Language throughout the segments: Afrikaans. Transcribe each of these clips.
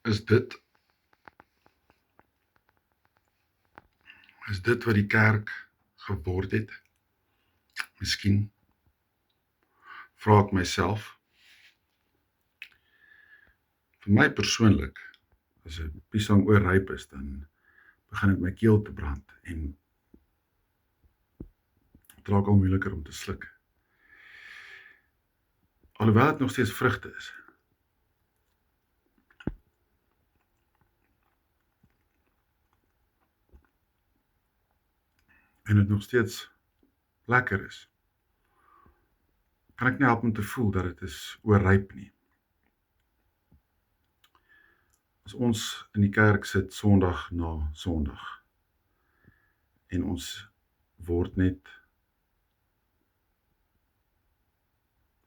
Is dit wat die kerk geword het? Miskien vra ek myself. Vir my persoonlik, as 'n piesang oorryp is, dan begin dit my keel te brand en het raak al moeiliker om te sluk. Alhoewel dit nog steeds vrugte is. En dit nog steeds lekker is, kan ek nie help om te voel dat dit is oorryp nie. As ons in die kerk sit Sondag na Sondag en ons word net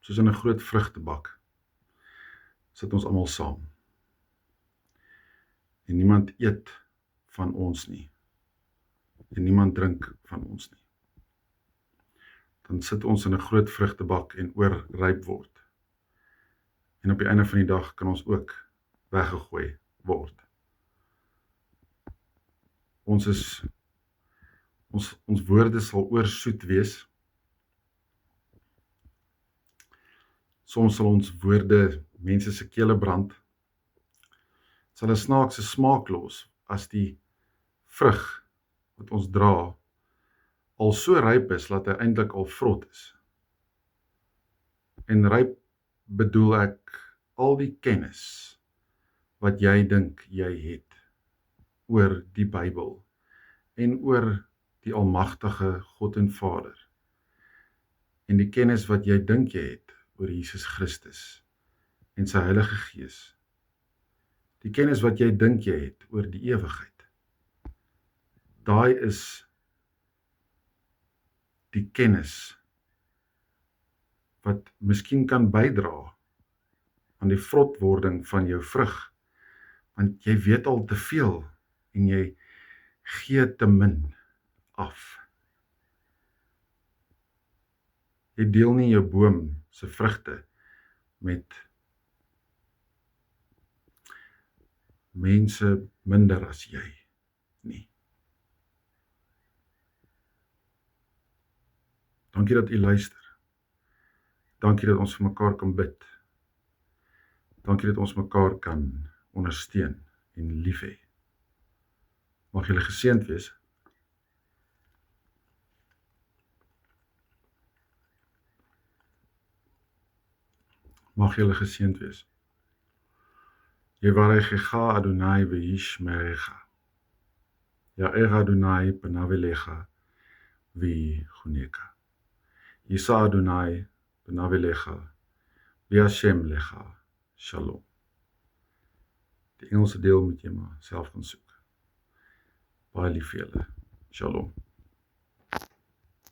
soos in 'n groot vrugtebak, sit ons almal saam. En niemand eet van ons nie. En niemand drink van ons nie. Dan sit ons in 'n groot vrugtebak en oorryp word. En op die einde van die dag kan ons ook weggegooi word. Ons woorde sal oorsoet wees. Soms sal ons woorde mense se kele brand. Sal 'n snaakse smaak los as die vrug wat ons dra al so ryp is dat hy eintlik al vrot is. En ryp bedoel ek al die kennis wat jy dink jy het oor die Bybel en oor die almagtige God en Vader. En die kennis wat jy dink jy het oor Jesus Christus en sy Heilige Gees. Die kennis wat jy dink jy het oor die ewigheid. Daai is die kennis wat miskien kan bydra aan die vrotwording van jou vrug, want jy weet al te veel en jy gee te min af. Jy deel nie jou boom se vrugte met mense minder as jy nie. Dankie dat u luister. Dankie dat ons vir mekaar kan bid. Dankie dat ons mekaar kan ondersteun en lief hê. Mag julle geseënd wees. Mag julle geseënd wees. Yevarechecha Adonai v'yishmerecha. Ya'er Adonai panav elecha v'yichuneka. Yisa Adonai panav elecha v'yashem lecha shalom. Die Engelse deel moet jy maar self gaan soek. Baie lief vir julle. Shalom.